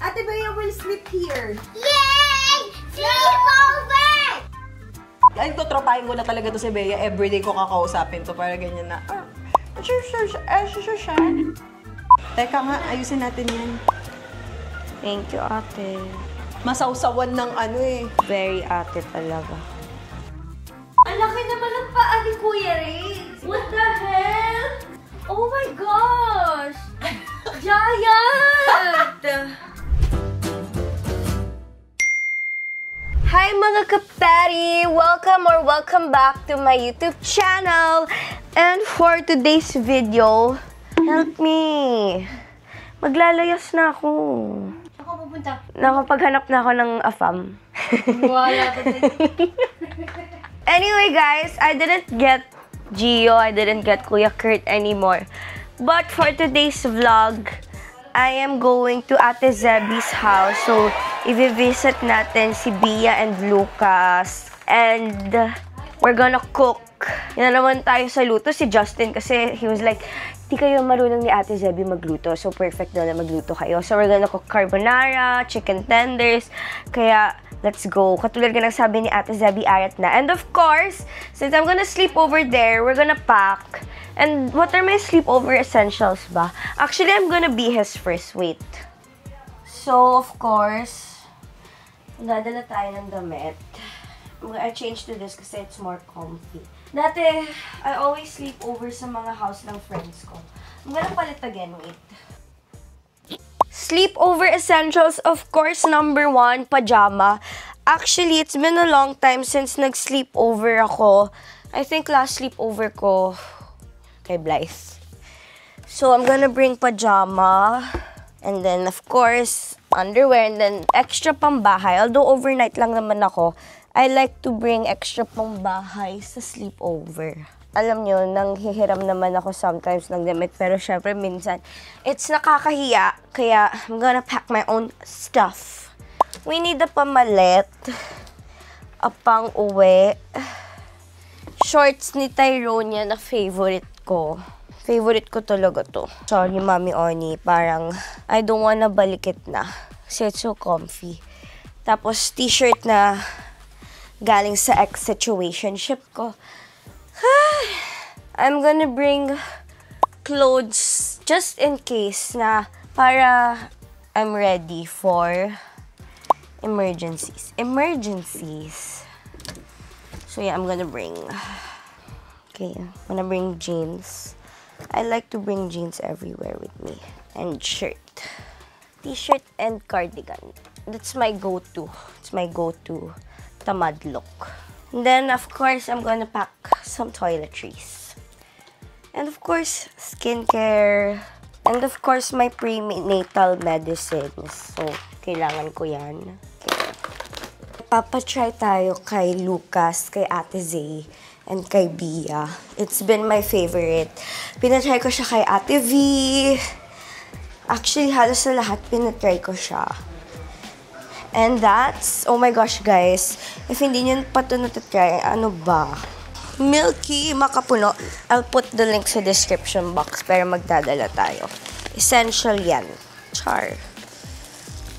Ate Bea will sleep here. Yay! Sleepover! Ay, tutropahin ko na talaga to si Bea. Everyday ko kakausapin to para ganyan na. Teka nga, ayusin natin yan. Thank you, ate. Masawsawan ng ano eh. Very ate talaga. Ang laki naman ng paa ni Kuya Riggs! What the hell? Oh my gosh! Giant! Hi mga kapatty! Welcome back to my YouTube channel. And for today's video, help me! Maglalayas na ako. Ako pupunta. Nakapaghanap na ako ng AFAM. Wala ka din. Anyway guys, I didn't get Gio, I didn't get Kuya Kurt anymore. But for today's vlog, I am going to Ate Zebby's house. So, i-visit natin si Bea and Lucas. And we're gonna cook. Yan naman tayo sa luto. Si Justin kasi he was like, di kayo marunong ni Ate Zebby magluto. So, perfect daw na magluto kayo. So, we're gonna cook carbonara, chicken tenders. Kaya, let's go. Katulad ka ng sabi ni Ate Zebby, ayat na. And of course, since I'm gonna sleep over there, we're gonna pack. And what are my sleepover essentials ba? Actually, I'm gonna be his first. Wait. So, of course, dadala tayo ng damit. I'm gonna change to this kasi it's more comfy. Dati, I always sleep over sa mga house ng friends ko. I'm gonna palit again, wait. Sleepover essentials, of course, number 1, pajama. Actually, it's been a long time since nag-sleepover ako. I think last sleepover ko kay Blythe. So, I'm gonna bring pajama. And then, of course, underwear. And then, extra pambahay. Although overnight lang naman ako, I like to bring extra pambahay sa sleepover. Alam nyo, nanghihiram naman ako sometimes ng damit. Pero syempre, minsan, it's nakakahiya. Kaya, I'm gonna pack my own stuff. We need a pamalit. A pang-uwi. Shorts ni Tyrone yan na favorite ko. Favorite ko talaga to. Sorry, Mami Oni. Parang, I don't wanna balikit na. Kasi it's so comfy. Tapos, t-shirt na galing sa ex-situationship ko. I'm gonna bring clothes just in case na para I'm ready for emergencies. So yeah, I'm gonna bring, okay, I'm gonna bring jeans. I like to bring jeans everywhere with me. And shirt. T-shirt and cardigan. That's my go-to. It's my go-to tamad look. And then, of course, I'm gonna pack some toiletries. And of course, skincare. And of course, my prenatal medicines. So, kailangan ko yan. Okay. Papatry tayo kay Lucas, kay Ate Zay, and kay Bea. It's been my favorite. Pinatry ko siya kay Ate V. Actually, halos sa lahat pinatry ko siya. And that's, oh my gosh guys, if hindi nyo pa ito natatry, ano ba? Milky Makapuno. I'll put the link sa description box pero magdadala tayo. Essential yan. Char.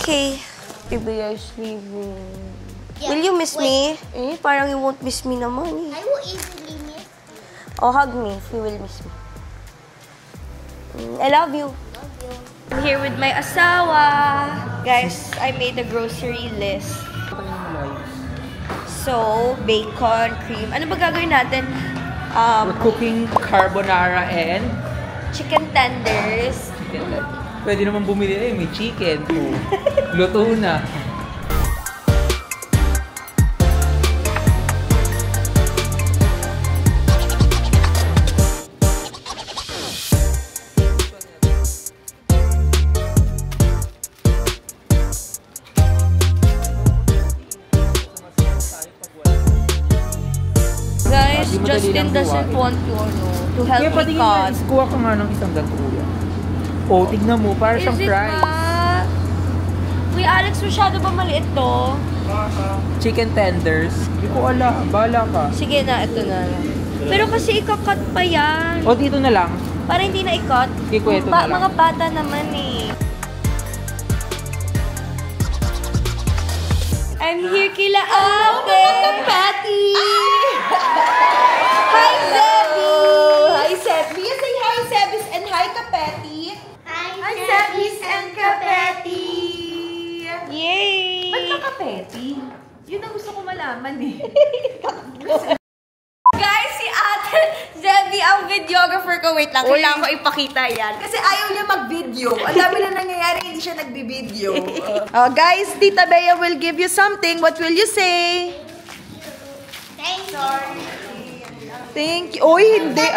Okay. Baby, I'm sleeping. Yeah, Will you miss me? Eh, parang you won't miss me naman eh. I will easily miss. Oh, hug me if you will miss me. I love you. Love you. I'm here with my asawa. Guys, I made a grocery list. So, bacon, cream. Ano ba gagawin natin? We're cooking carbonara and Chicken tenders. pwede naman bumili may chicken. Luto na. Justin doesn't want to help Kaya me cut. Kuha ka nga ng isang ganito, kuya. O, tignan mo, para siyang fries. Kuya Alex, masyado ba maliit to? Chicken tenders. Hindi ko alam. Bahala ka. Sige na, ito na. Pero kasi ikakat pa yan. O, dito na lang. Para hindi na ikat. Ito na lang. Mga bata naman eh. I'm here kila ate. Patty! Hi, Zebby! Hi, Sebby. Say hi, Sebis, and hi, Kapeti. Hi, Sebis and Kapeti. Yay! Ba't ka Kapeti? Yun ang gusto ko malaman eh. Guys, si ate Zebby ang videographer ko. Wait lang, kailangan ko ipakita yan. Kasi ayaw niya mag-video. Ang dami na nangyayari, hindi siya nagbi-video. Guys, Tita Bea will give you something. What will you say? Thank you. Thank you. Uy, hindi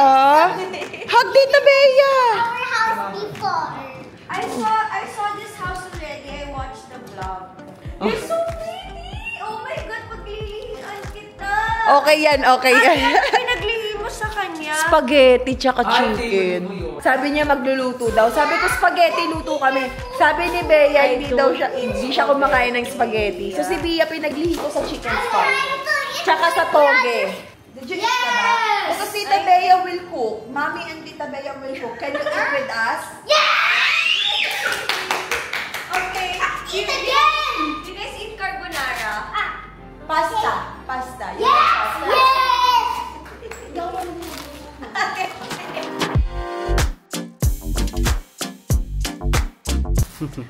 Hug Tita Bea! Our house before. I saw this house already. I watched the vlog. You're so pretty! Oh my God, paglilihian kita! Okay yan, okay yan. Pinaglihi mo sa kanya. Spaghetti tsaka Ay, chicken. favorite mo yun. Sabi niya magluluto daw. Sabi ko spaghetti, luto kami. Sabi ni Bea, hindi siya kumakain ng spaghetti. So si Bea pinaglihi ko sa chicken stock. Tsaka sa toge. Did you eat ka ba? Because Tita Bea will cook. Mommy and Tita Bea will cook. Can you eat with us? Okay. Eat again! You guys eat carbonara? Pasta. Pasta. You Yes! like pasta? Yes!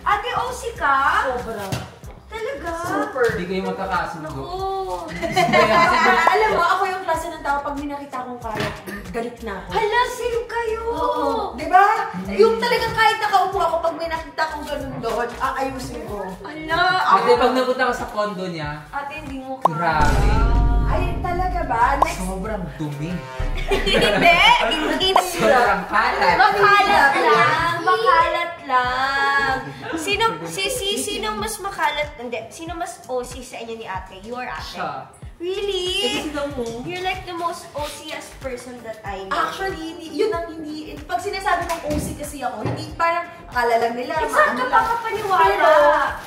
Ate, OC ka? Sobra. Talaga? Super. Hindi kayo magkakasundo. Oo. Alam mo, ako yung klase ng tao pag may nakita akong kalat, galit na ako. Hala, same kayo. Oo. Diba? Yung talagang kahit nakaupo ako, pag may nakita akong ganun doon, aayusin ko. Hala, Ate, pag napunta ka sa condo niya, ate, hindi mo grabe. Ay, talaga ba? Next. Sobrang dumi. Hindi. Sobrang kalat. Makalat lang. Makalat lang. Sino mas makalat? Hindi. Sino mas OC sa inyo ni ate? Your ate. Siya. Really? Kasi sila mo. You're like the most OCest person that I know. Actually, yun ang hindi, pag sinasabi kong OC kasi ako, hindi parang akala lang nila, Saan ka pa kapaniwala? Pero,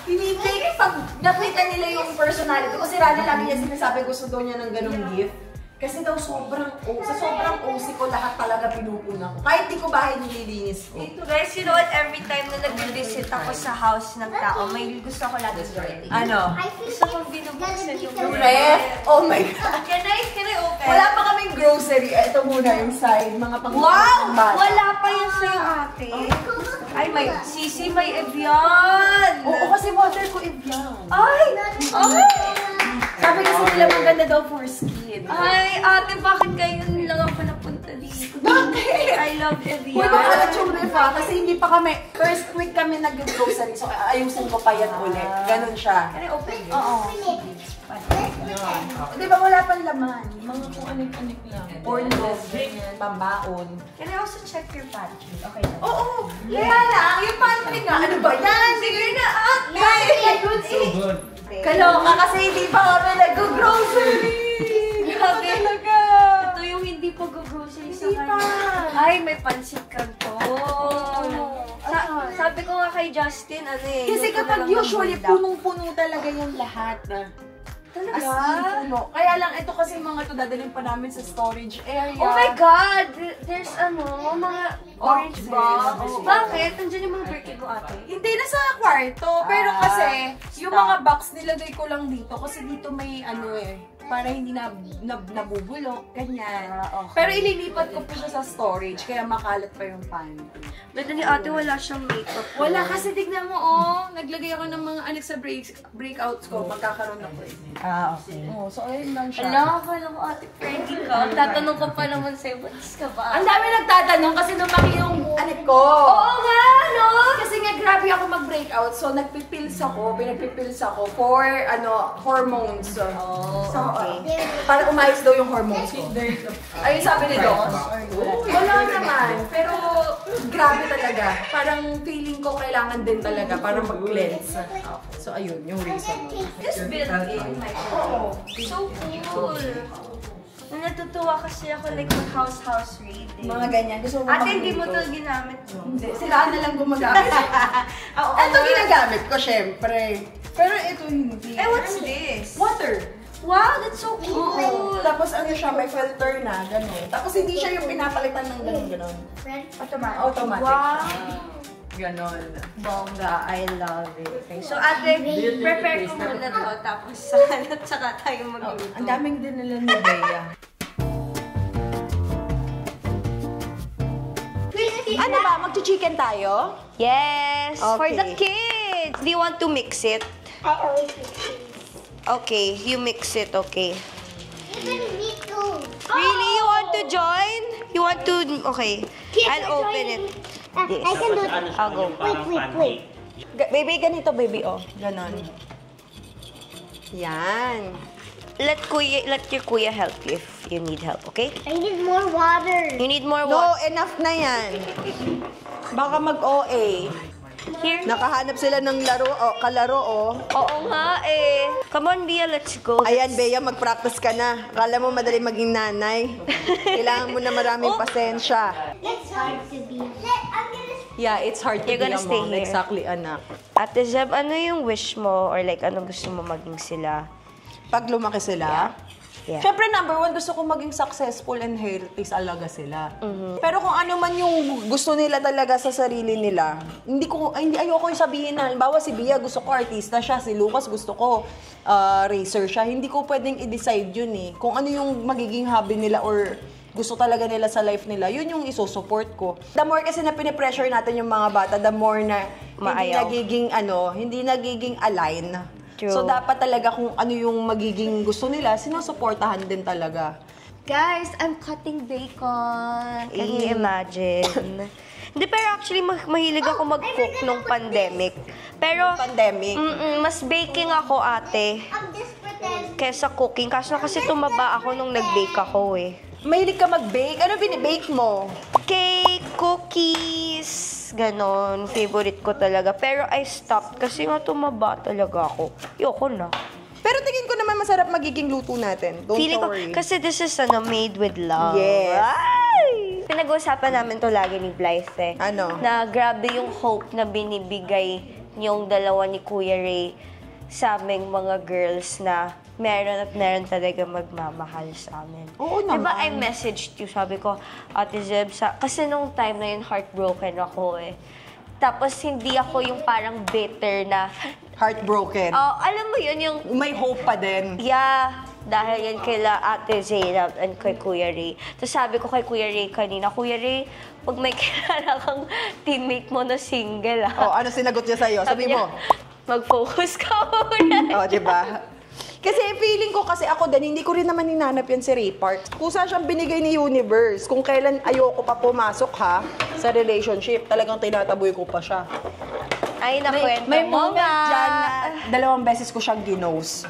hindi, pag nakita nila yung personality, kasi Rani lagi niya sinasabi gusto daw niya ng ganong gift. Kasi daw sobrang OC ko, lahat talaga pinupuna ko. Kahit di ko bahay nililinis ko. Ito guys, you know what? Every time na nag-visit ako sa house ng tao, may gusto ko lagi sa birthday. Ano? I feel Gusto kong binubuksan yung Yung ref? Oh my God. Can I open? Wala pa kaming grocery. Ito muna yung side. Mga pang Wow! bata. Wala pa yan sa'yo, ate. Ay, may sisi, may Evian. Oo, kasi water ko Evian. Ay! Sabi kasi nila maganda daw for skin. Ay, ate, bakit kayo lang ako napunta dito? Bakit? I love Evian. Uy, makalat yung ref ha, kasi hindi pa kami, first week kami nag-grocery, so ayusin ko pa yan ulit. Ganon siya. Can I open this? Oo. Di ba wala pang laman? Mga kung anik-anik lang. Ornaments, ganyan, pambaon. Can I also check your pantry? Okay na. Oo, kaya lang, yung pantry nga, ano ba yan? Sige na, ate! So good. Kaloka kasi hindi pa kami nag-grocery. Grabe. Talaga. Ito yung hindi pa go-grocery sa Hindi pa. kanya. Ay, may pansit kanto. Sabi ko nga kay Justin, ano eh. Kasi luto na kapag lang ng usually, buldak. punong-puno talaga yung lahat. Talaga? As in, puno. Kaya lang, ito kasi mga to dadalhin pa namin sa storage area. Oh my God! There's mga orange box. Oo. Bakit? Nandiyan yung mga birthday ko, ate. Hindi na sa kwarto, pero kasi yung mga box nilagay ko lang dito kasi dito may ano para hindi nabubulok, ganyan. Okay. Pero ililipat ko pa siya sa storage, kaya makalat pa yung pantry. Ganda ni ate, wala siyang makeup. Wala kasi tignan mo, naglagay ako ng mga sa breakouts ko, magkakaroon ako eh. Okay. Oh, so ayun lang siya. Ala, akala ko ate, Freddy ka. Tatanong ko pa naman sa'yo, buntis ka ba? Ang dami nagtatanong kasi lumaki yung anak ko. Oo nga, no? Kasi nga grabe ako mag-breakout, so pinagpipills ako for hormones. So, okay. para umayos daw yung hormones ko. Ayun sabi ni Doc. Wala naman, pero grabe talaga. Parang feeling ko kailangan din talaga para mag-cleanse. So ayun, yung reason. Just built-in, my God. So cool. Natutuwa kasi ako like mag-house raid eh. Mga ganyan. Gusto mo Ate, hindi mo mag-dito? to ginamit. Hindi, sila na lang gumagamit. Ito ginagamit ko, syempre. Pero ito hindi. Eh, what's this? Water. Wow, that's so cool. Tapos ano siya, may filter na, gano'n. Tapos hindi siya yung pinapalitan ng gano'n. Automatic. Automatic. Wow. Ganon. Bongga, I love it. Okay, so ate, prepare ko muna to, tapos salad, saka tayo magluto. Ang daming dinala ni Bea. Ano ba? Mag-chicken tayo? Yes, for Okay. the kids. Do you want to mix it? I always do this. Okay, you mix it, okay. Even me too. Really? You want to join? You want to... Okay, Yes, I'll I'm open it. joining. I can do it. I'll go. Wait. Baby, ganito, baby, oh. Ganon. Yan. Let your kuya help you if you need help, okay? I need more water. You need more No, water. enough na yan. Baka mag-OA. Here? Nakahanap sila ng laro, kalaro, oh. Oo nga eh. Come on, Bia, let's go. Ayan, Bea, mag-practice ka na. Akala mo madali maging nanay. Kailangan mo na maraming pasensya. It's hard to be. I'm gonna. Yeah, it's hard to You're be gonna a stay mom. here. Exactly, anak. Ate Zeb, ano yung wish mo? Or like, anong gusto mo maging sila? Pag lumaki sila, Yeah. syempre, number one, gusto ko maging successful and healthy alaga sila. Pero kung ano man yung gusto nila talaga sa sarili nila, ayoko yung sabihin na, halimbawa si Bia, gusto ko artista siya, si Lucas, gusto ko racer siya. Hindi ko pwedeng i-decide yun eh. Kung ano yung magiging hobby nila or gusto talaga nila sa life nila, yun yung isusupport ko. The more kasi na pinipressure natin yung mga bata, the more na Maayaw. hindi nagiging align. True. So, dapat talaga kung ano yung magiging gusto nila, sinusuportahan din talaga. Guys, I'm cutting bacon. Can you imagine? Hindi, pero actually, mahilig ako mag-cook nung pandemic. Pero, Pandemic. mas baking ako, ate, I'm just pretend. kesa cooking. Kaso kasi tumaba ako nung nag-bake ako eh. Mahilig ka mag-bake? Ano binibake mo? Cake, cookies, ganon. Favorite ko talaga. Pero I stopped kasi nga tumaba talaga ako. Yoko na. Pero tingin ko naman masarap magiging luto natin. Don't Feeling ko, worry. kasi this is made with love. Yes. Ay! Pinag-uusapan namin to lagi ni Blythe eh. Ano? Na grabe yung hope na binibigay yung dalawa ni Kuya Ray sa aming mga girls na meron at meron talaga magmamahal sa amin. Oo naman. Diba I messaged you, sabi ko, Ate Zeb, kasi nung time na yun, heartbroken ako eh. Tapos hindi ako yung parang bitter na, Heartbroken. alam mo yun, yung May hope pa din. yeah, dahil yan kila Ate Zainab and kay Kuya Ray. Tapos sabi ko kay Kuya Ray kanina, Kuya Ray, pag may kilala kang teammate mo na single Oh, ano sinagot niya sa'yo? Sabi mo. Mag-focus ka muna. Oh, diba? Kasi feeling ko kasi ako din, hindi ko rin naman hinanap yan si Ray Park. Kusa siyang binigay ni Universe. Kung kailan ayoko pa pumasok ha, sa relationship, talagang tinataboy ko pa siya. Ay, nakwento May mo moment nga. dyan na 2 beses ko siyang ginose.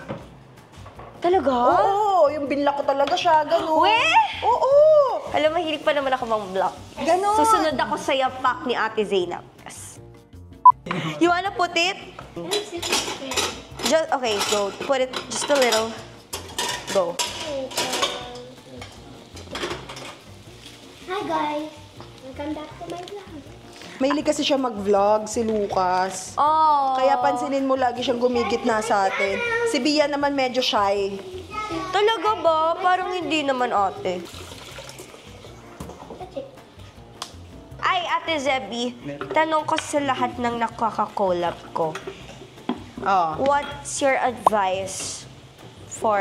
Talaga? Oo, yung binla ko talaga siya, gano'n. Weh? Oo! Alam, mahilig pa naman ako mag-block. Ganon. Susunod ako sa yapak ni Ate Zainab. Yes. You wanna put it? Just, okay, go. Put it just a little. Go. Hi guys. Welcome back to my vlog. Mahilig kasi siya mag-vlog, si Lucas. Oh. Kaya pansinin mo lagi siyang gumigit na sa atin. Si Bia naman medyo shy. Talaga ba? Parang hindi naman, ate. That's it. Ay, Ate Zebby, tanong ko sa lahat ng nakaka-collab ko. Oh. What's your advice for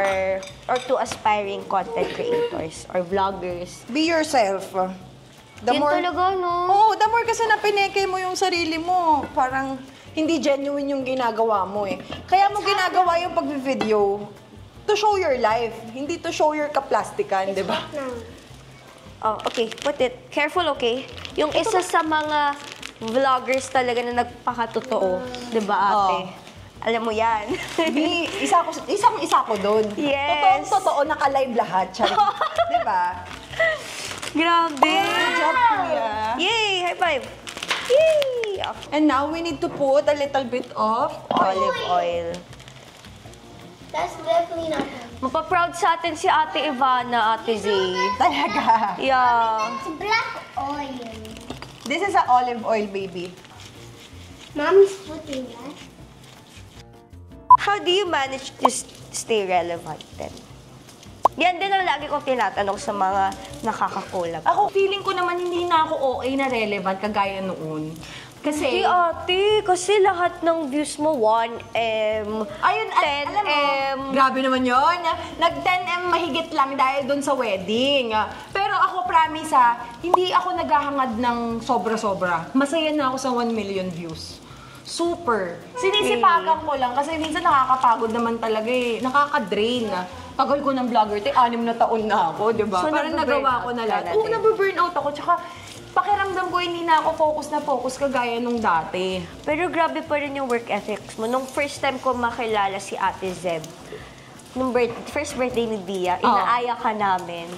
or to aspiring content creators or vloggers? Be yourself. The Yun talaga, no? Oo, the more kasi na pineke mo yung sarili mo, parang hindi genuine yung ginagawa mo eh. Kaya mo ginagawa yung pag-video to show your life, hindi to show your kaplastikan, di ba? Oh, okay. Put it. Careful, okay? Yung isa sa mga vloggers talaga na nagpakatotoo. Di ba, ate? Oh. Alam mo yan. Isa ko doon. Yes. Totoo, naka-live lahat. Di ba? Grabe! Good job, Kuya. Yay! High five! Yay! And now, we need to put a little bit of Olive oil. That's definitely not good. Mapaproud sa atin si Ate Ivana, Ate Zay. Talaga. Yeah. It's black oil. This is a olive oil, baby. Mommy's putting that. How do you manage to stay relevant then? Yan din ang lagi kong tinatanong sa mga nakakakulab. Ako, feeling ko naman hindi na ako OA na relevant kagaya noon. Hindi, ate. Kasi lahat ng views mo, 1M, Ayun, 10M. alam mo, grabe naman yun. Nag-10M mahigit lang dahil doon sa wedding. Pero ako, promise hindi ako naghahangad ng sobra-sobra. Masaya na ako sa 1 million views. Super. Sinisipagan ko lang kasi minsan nakakapagod naman talaga eh. Nakaka-drain. Tagal ko ng vlogger, 6 na taon na ako, di ba? So, Parang nagawa ko na lahat. Oo, nababurnout ako. Tsaka, pakiramdam ko hindi na ako focus kagaya nung dati. Pero grabe pa rin yung work ethics mo. Nung first time ko makilala si Ate Zeb, nung first birthday ni Bia, inaaya ka namin.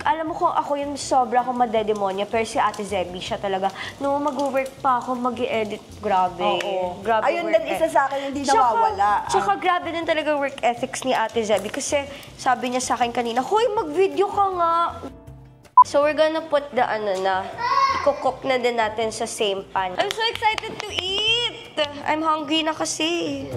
Alam mo kung ako yung sobra akong madedemonya, pero si Ate Zebby, siya talaga, no, mag-work pa ako, mag-edit. Grabe. Oo. Grabe Ayun work din isa sa akin, hindi nawawala. Tsaka grabe din talaga work ethics ni Ate Zebby. Kasi sabi niya sa akin kanina, hoy, mag-video ka nga. So we're gonna put the i-cook na din natin sa same pan. I'm so excited to eat! I'm hungry na kasi.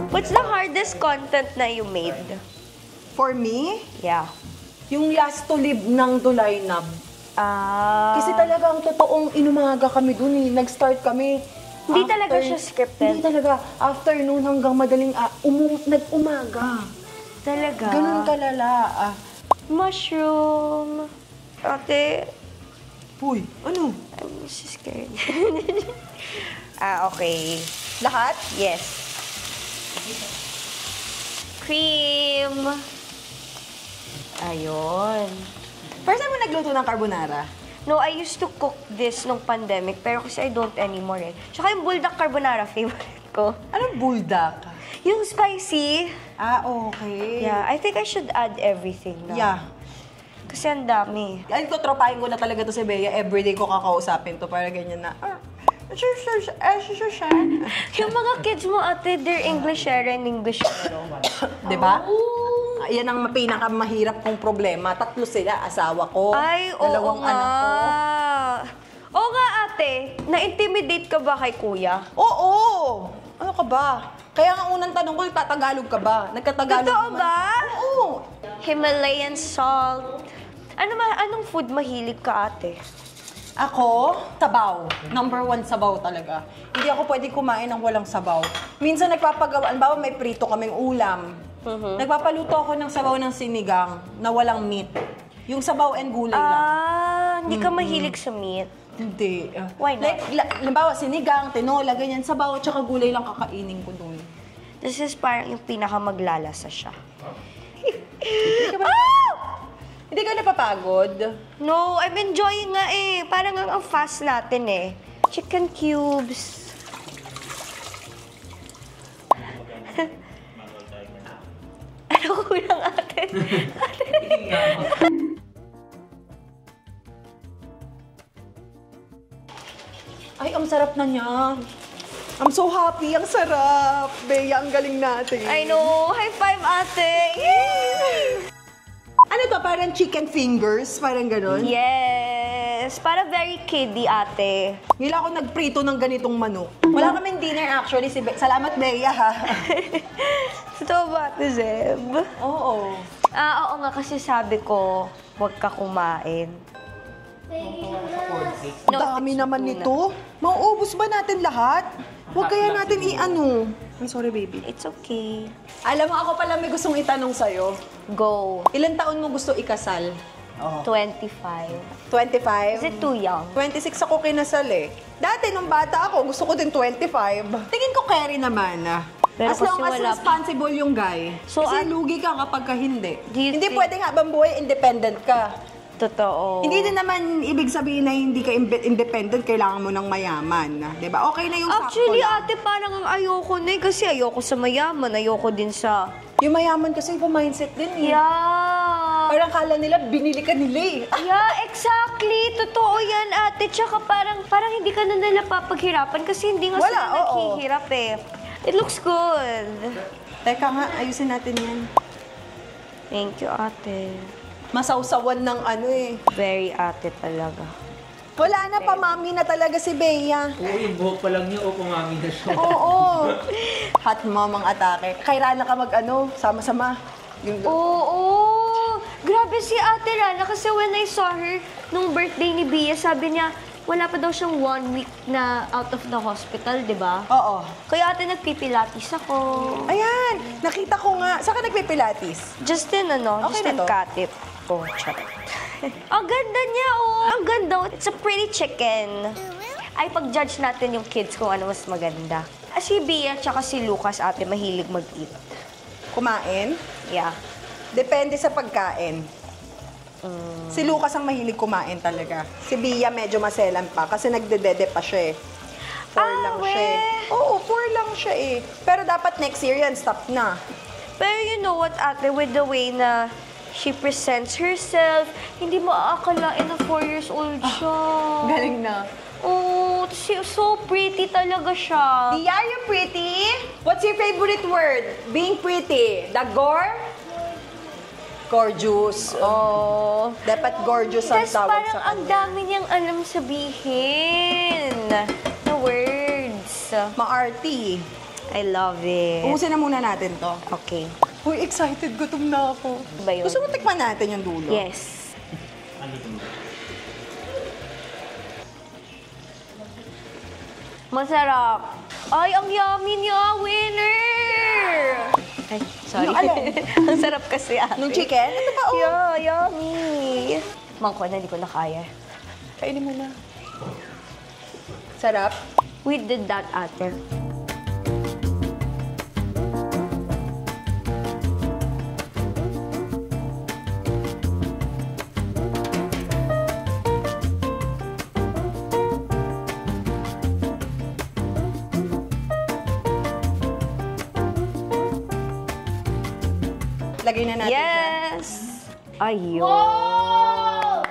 What's the hardest content na you made? For me, Yeah. yung last to live ng Dulaynab. Kasi Kasi talagang totoong inumaga kami dun eh. Nag-start kami. Hindi talaga siya scripted? Hindi talaga. Afternoon hanggang madaling nag-umaga. talaga. Ganun kalala. Mushroom. Ate, Uy, ano? I'm so scared. Okay. Lahat? Yes. Cream. Ayun. First time mo nagluto ng carbonara? No, I used to cook this nung pandemic, pero kasi I don't anymore eh. Tsaka yung bulldog carbonara, favorite ko. Anong buldak? Yung spicy. Okay. Yeah, I think I should add everything na. Yeah. Kasi ang dami. Ay, tropahin ko na talaga to si Bea. Everyday ko kakausapin to para ganyan na. Yung mga kids mo, ate, they're English share and English share. Diba? Yan ang pinakamahirap kong problema. 3 sila, asawa ko, Ay, oo 2 nga. anak ko. Oo nga, ate. Na-intimidate ka ba kay kuya? Oo! Ano ka ba? Kaya nga unang tanong ko, tatagalog ka ba? Nagkatagalog Totoo naman. ba? Oo! Himalayan salt. Anong food mahilig ka, ate? Ako, sabaw. Number 1 sabaw talaga. Hindi ako pwede kumain ng walang sabaw. Minsan nagpapagawa, bawa may prito kaming ulam. Nagpapaluto ako ng sabaw ng sinigang na walang meat. Yung sabaw and gulay lang. Hindi ka mahilig sa meat. Hindi. Why not? Like, limbawa, sinigang, tinola, ganyan. Sabaw at saka gulay lang kakainin ko dun. This is parang yung pinakamaglalasa siya. Hindi ka napapagod? No, I'm enjoying nga eh. Parang ang fast natin eh. Chicken cubes. Ano kulang ate? Ay, ang sarap na niya. I'm so happy. Ang sarap. Bea, ang galing natin. I know. High five ate. Yay! Ano to? Parang chicken fingers? Parang ganun? Yes. Para very kiddie ate. Ngayon ako nagprito ng ganitong manok. Wala kaming dinner actually. Salamat, Bea, ha? Totoo ba ate Zeb? Oo. Oo nga kasi sabi ko, huwag ka kumain. Ang dami naman nito. Mauubos ba natin lahat? Huwag kaya natin i-ano. I'm sorry, baby. It's okay. Alam mo, ako pala may gustong itanong sa'yo. Go. Ilan taon mo gusto ikasal? 25. 25? Is it too young? 26 ako kinasal eh. Dati, nung bata ako, gusto ko din 25. Tingin ko carry naman Pero as long kasi as wala- responsible yung guy. So, Kasi lugi ka kapag ka hindi. Do you Hindi think- pwedeng habang buhay, independent ka. Totoo. Hindi din naman ibig sabihin na hindi ka independent, kailangan mo ng mayaman. Diba? Okay na yung Actually, sakto lang. ate, parang ang ayoko na eh. Kasi ayoko sa mayaman. Ayoko din sa... Yung mayaman kasi iba mindset din eh. Yeah. Parang kala nila, binili ka nila eh. Yeah, exactly. Totoo yan, ate. Tsaka parang hindi ka na nila papaghirapan kasi hindi nga Wala, sila oo. naghihirap eh. It looks good. Teka nga, ayusin natin yan. Thank you, ate. Masawsawan ng ano eh. Very ate talaga. Wala na pa, mami na talaga si Bea. Oo, yung buhok pa lang niya, o pumami na siya. Oo. Hot mom ang atake. Kay Rana ka mag-ano, sama-sama. Oo! Grabe si Ate Rana kasi when I saw her nung birthday ni Bea, sabi niya, wala pa daw siyang 1 week na out of the hospital, di ba? Oo. Kaya ate nagpipilates ako. Ayan, nakita ko nga. Saan ka nagpipilates? Justin, ano? Okay na Justin to? Katip. Oh, charot. Ang ganda niya, oh! Ang ganda. It's a pretty chicken. Ay, pag-judge natin yung kids kung ano mas maganda. Si Bea tsaka si Lucas, ate, mahilig mag-eat. Kumain? Yeah. Depende sa pagkain. Si Lucas ang mahilig kumain talaga. Si Bea medyo maselan pa kasi nagdedede pa siya eh. 4 lang siya eh. Oo, 4 lang siya eh. Pero dapat next year yan, stop na. Pero you know what, ate, with the way na she presents herself, hindi mo aakalain na 4 years old siya. Galing na. Oh, so pretty talaga siya. Bea, are you pretty? What's your favorite word? Being pretty. Dagor? Gorgeous. Oh, dapat gorgeous ang Tapos tawag parang sa ang kanya. dami niyang alam sabihin na words. Ma-arty. I love it. Ubusin na muna natin to. Okay. Uy, excited. Gutom na ako. Ba yun? Gusto mo tikman natin yung dulo? Yes. Masarap. Ay, ang yummy niya, winner! Ay, sorry. Yung alin? Ang sarap kasi, ate. Nung chicken? Ito pa, oh. Yeah, yummy. Mangko na, hindi ko na kaya. Kainin mo na. Sarap. We did that, ate. Lagay na natin siya. Yes! Ayun. Oh!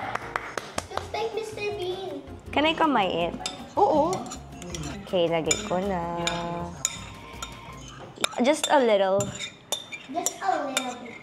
Just like Mr. Bean. Can I kamay it? Oo. Okay, lagay ko na. Just a little. Just a little bit.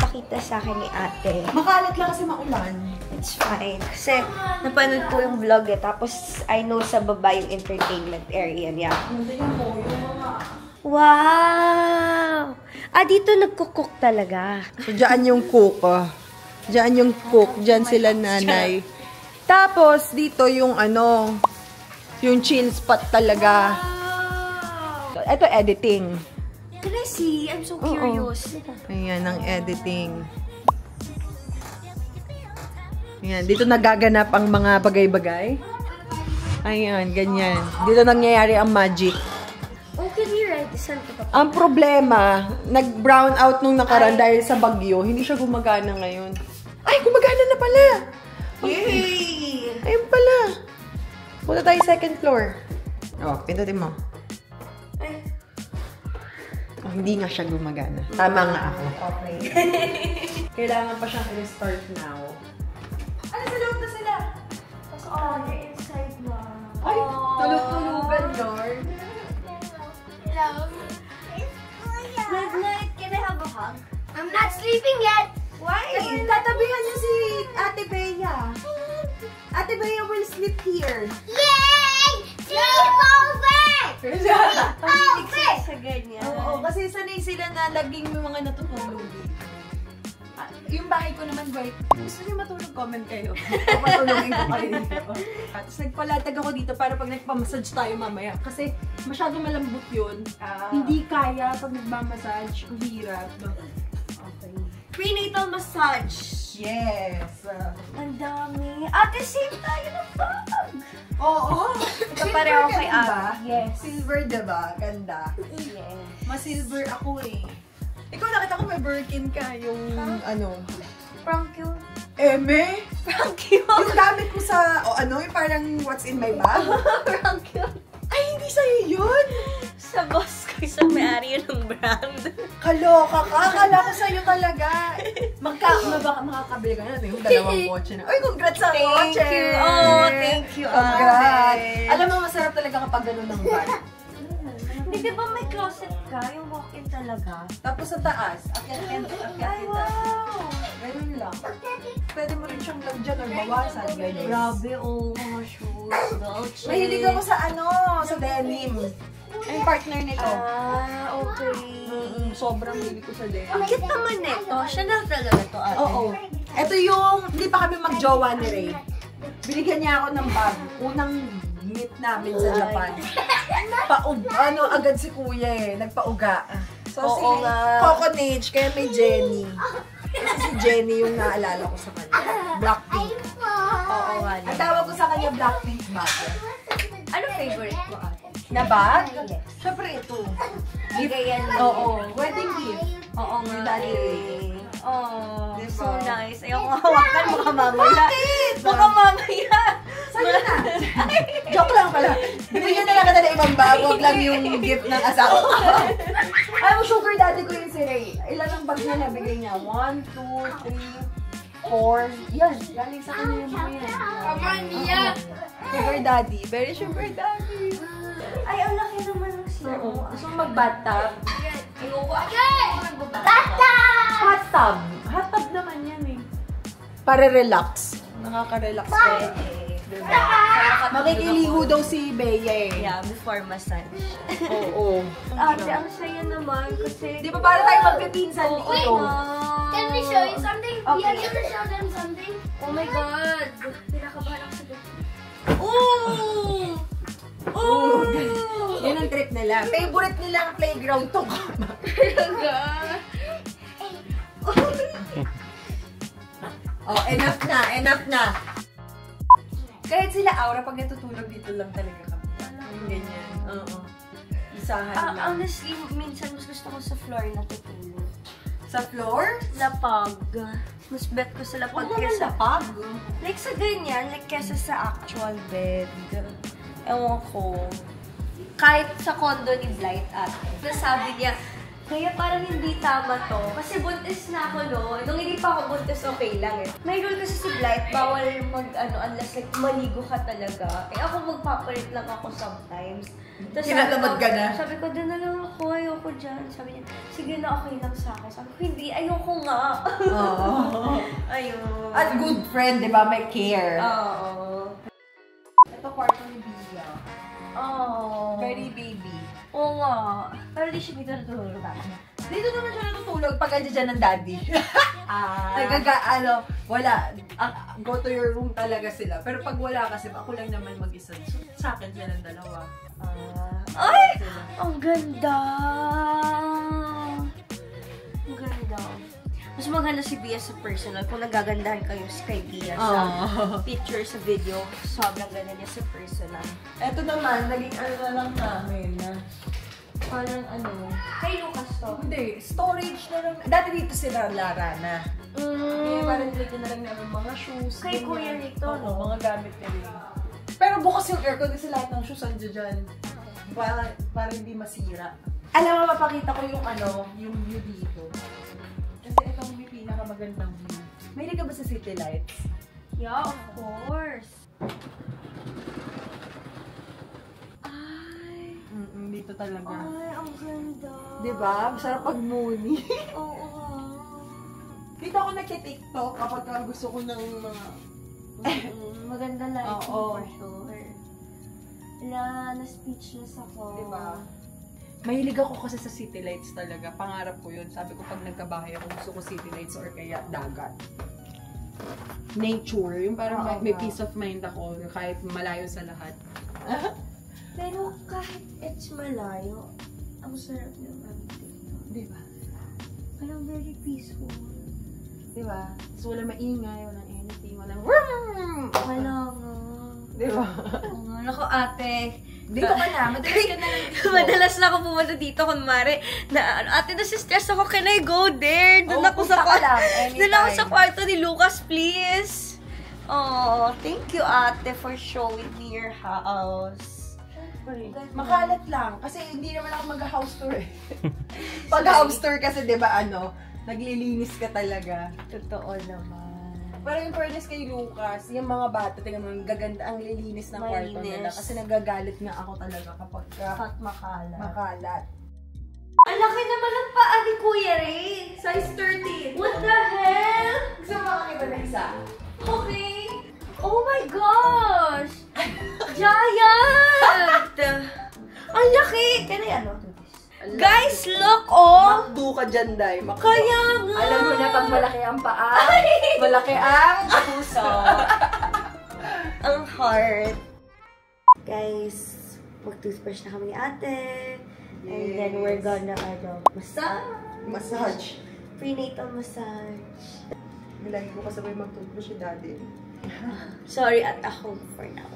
Pakita sa akin ni ate. Makalat lang kasi maulan. It's fine. Kasi napanood ko yung vlog eh. Tapos I know sa baba yung entertainment area niya. Wow! Ah, dito nagkukook talaga. So, dyan yung cook. Dyan yung cook. Dyan sila nanay. Tapos, dito yung ano, yung chill spot talaga. Ito, editing. Can I see? I'm so curious. Ayan, ang editing. Ayan, dito nagaganap ang mga bagay-bagay. Ayan, ganyan. Dito nangyayari ang magic. Oh, can you write this on top? Ang problema, nag-brown out nung nakaraan dahil sa bagyo. Hindi siya gumagana ngayon. Ay, gumagana na pala! Yay! Ayun pala. Punta tayo second floor. Oh, pindutin mo. Oh, hindi nga siya gumagana. Tama nga ako. Okay. Kailangan pa siyang i-restart now. Ano, sa loob na sila? Tapos, oh, they're inside na. Ay, tulog-tulugan, Lord. Hello. Good night. Can I have a hug? I'm not sleeping yet. Why? Kasi tatabihan niyo si Ate Bea. Ate Bea will sleep here. Yay! Sleepover! Over! Sa ganyan. Oo, kasi sanay sila na laging may mga natutulog. Yung bahay ko naman, right? Gusto niyo matulog, comment kayo. Papatulogin ko kayo dito. At nagpalatag ako dito para pag nagpamassage tayo mamaya. Kasi masyadong malambot yun. Hindi kaya pag nagmamassage. Ang hirap. Okay. Prenatal massage. Yes. Ang dami. Ate, same tayo ng bag. Oo. Ito pareho kay Ate. Yes. Silver, diba? Ganda. Yes. Mas-silver ako eh. Ikaw nakita ko may Birkin ka, yung ano. Prank yun. Eme? Prank yun. Yung gamit ko sa, yung parang what's in my bag? Prank yun. Ay, hindi sa'yo yun! Sa boss ko, sa may-ari yun ng brand. Kaloka ka! Akala ko sa'yo talaga. Baka makakabili ka na. Yung dalawang kotse na. Ay, congrats sa kotse! Thank you. Oh, thank you, Congrats! ate. Alam mo, masarap talaga kapag ganun ng van. Hindi, di ba may closet ka? Yung walk-in talaga? Tapos sa taas, akyat Ay, wow! Ganun lang. Pwede mo rin siyang lagyan or bawasan. Ganyan. Grabe, oh, mga shoes. Dolce. Mahilig ako sa sa denim. Ay, partner nito. Ah, okay. Sobrang hilig ko sa denim. Ang cute naman nito. Siya na talaga to, ate. Oo. Ito yung, hindi pa kami mag-jowa ni Ray. Binigyan niya ako ng bag. Unang meet namin sa Japan. Agad si kuya eh. Nagpauga. So, Oo si nga. Coconage, kaya may Jenny. Kasi si Jenny yung naalala ko sa kanya. Blackpink. Oo nga. Ang tawag ko sa kanya Blackpink bag. Ano favorite mo, ate? Na bag? Yes. Siyempre ito. Bigayan mo. Oo. Wedding gift. Oo Ni nga. Daddy Ray. Oh, Diba? so nice. Ayaw ko hawakan, baka mamaya. Bakit? Baka mamaya. Sa'yo na. Joke lang pala. Bibigyan na lang kita ng ibang bag. Huwag lang yung gift ng asawa ko. Alam mo, sugar daddy ko yun si Ray. Ilan ang bag na nabigay niya? 1, 2, 3, 4. Yan. Galing sa kanya yung mga yan. Come on, Mia. Sugar daddy. Very sugar daddy. Ay, ang laki naman ng siya. Gusto mo mag-bathtub? Hot tub. Hot tub naman yan eh. Para relax. Nakaka-relax ka. Diba? Makikiligo daw si Bea eh. Yeah, before massage. Oo. Ate, ang saya naman kasi... Di ba para tayo magpipinsan dito? Can we show you something? Okay. We have to show them something. Oh my God! Pinakabahan ako sa gabi. Oh! Oh! Yan ang trip nila. Favorite nilang playground to. Oh, enough na, enough na. Kahit sila Aura, pag natutulog dito lang talaga kami. Yung ganyan. Oo. Isahan lang. Honestly, minsan mas gusto ko sa floor natutulog. Sa floor? Lapag. Mas bet ko sa lapag Huwag naman kesa... lapag. Like sa ganyan, like kesa sa actual bed. Ewan ko. Kahit sa condo ni Blight ate. Sabi niya, kaya parang hindi tama to. Kasi buntis na ako no. Nung hindi pa ako buntis, okay lang eh. May rule kasi si Blight, bawal unless like maligo ka talaga. Eh ako magpapalit lang ako sometimes. Tapos Kinatamad ka na? Sabi ko, doon na lang ako, ayoko dyan. Sabi niya, sige na, okay lang sa akin. Sabi ko, hindi, ayoko nga. Oo. Ayun. At good friend, di ba? May care. Oo. Ito kwarto ni Bia. Oh. Very baby. Oo nga. Pero di siya dito natulog ako. Dito naman siya natutulog pag andyan dyan ng daddy. Ah. Wala. Go to your room talaga sila. Pero pag wala kasi, ako lang naman mag-isa. So, sa akin sila ng dalawa. Ay! Sila. Ang ganda! Ang ganda. Mas maganda si Bia sa personal. Kung nagagandahan kayo kay Bia sa picture, sa video, sobrang ganda niya sa personal. Eto naman, naging na lang namin na parang Kay Lucas to. hindi, storage na lang. Dati dito sila Lara na. Eh, parang dito na lang namin mga shoes. Kay ganyan. Kuya Rito, Oo, no? mga gamit nila. Pero bukas yung aircon kasi lahat ng shoes andyan dyan. Para hindi masira. Alam mo, mapakita ko yung view dito. Kasi itong yung pinakamagandang view. Mahilig ka ba sa city lights? Yeah, of course. Dito talaga. Ay, ang ganda. Diba? Masarap pag moony. Oo. Dito ako nagki-tiktok kapag gusto ko ng mga... Maganda lighting Oo. for sure. Wala, na-speechless ako. Diba? Mahilig ako kasi sa city lights talaga. Pangarap ko yun. Sabi ko pag nagkabahay ako, gusto ko city lights or kaya dagat. Nature. Yung parang may peace of mind ako kahit malayo sa lahat. Pero kahit it's malayo, ang sarap ng dito. Diba? Parang very peaceful. Diba? So walang maingay, walang anything, walang vroom! Wala nga. Diba? Oo nga. Naku ate, Dito ka na. Madalas ka na lang dito. Madalas na ako pumunta dito, kunwari, na, ate, nasi-stress ako, can I go there? Doon Oh, ako sa punta ka lang, Doon ako anytime. sa kwarto ni Lucas, please. Oh, thank you, ate, for showing me your house. Makalat lang. Kasi hindi naman ako mag-house tour eh. Pag house tour kasi, di ba, naglilinis ka talaga. Totoo naman. Pero yung fairness kay Lucas, yung mga bata, tingnan mo, gaganda ang lilinis ng kwarto nila. Malinis. Kasi nagagalit nga ako talaga kapag Hot makalat. makalat. Ang laki naman ng paa ni Kuya Ray. Size 13. What the hell? Gusto mo makakita na isa? Okay. Oh my gosh! Giant! Ang laki! Can I do this? Guys, look, oh! Makdo ka dyan, Day. Makdo. Kaya nga! Alam mo na pag malaki ang paa, malaki ang puso. Ang heart. Guys, mag-toothbrush na kami ni ate. And then we're gonna, Massage. prenatal massage. Lagi ko kasabay mag-toothbrush si daddy. Sorry, at home for now.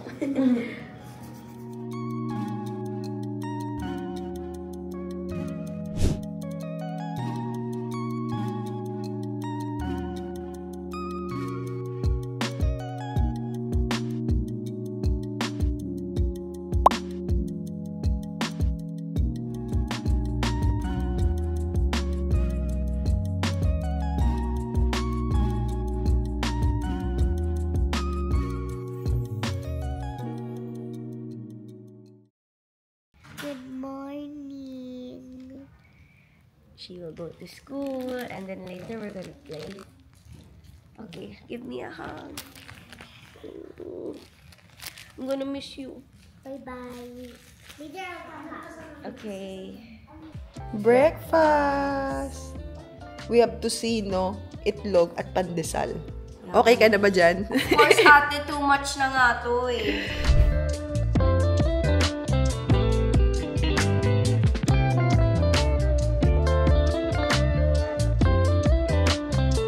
Good morning. She will go to school, and then later we're gonna play. Okay, give me a hug. I'm gonna miss you. Bye-bye. Okay. Breakfast! We have to see, itlog at pandesal. Okay ka na ba dyan? Of course, ate, too much na nga to eh.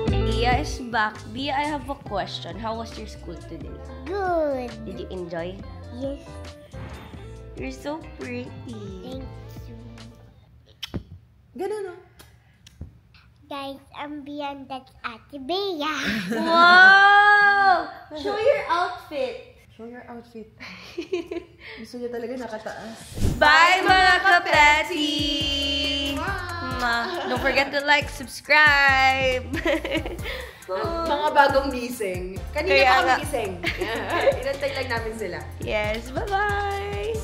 Bia is back. Bia, I have a question. How was your school today? Good. Did you enjoy? Yes, You're so pretty. thank you. Ganun, Guys, I'm beyond that Ate Bea. Wow! Show your outfit. Show your outfit. Gusto niya talaga nakataas. Bye, mga kapeti! Don't forget to like, subscribe. Mga bagong gising. Kanina Kaya pa nga. kami gising. Inantay lang namin sila. Yes, bye-bye!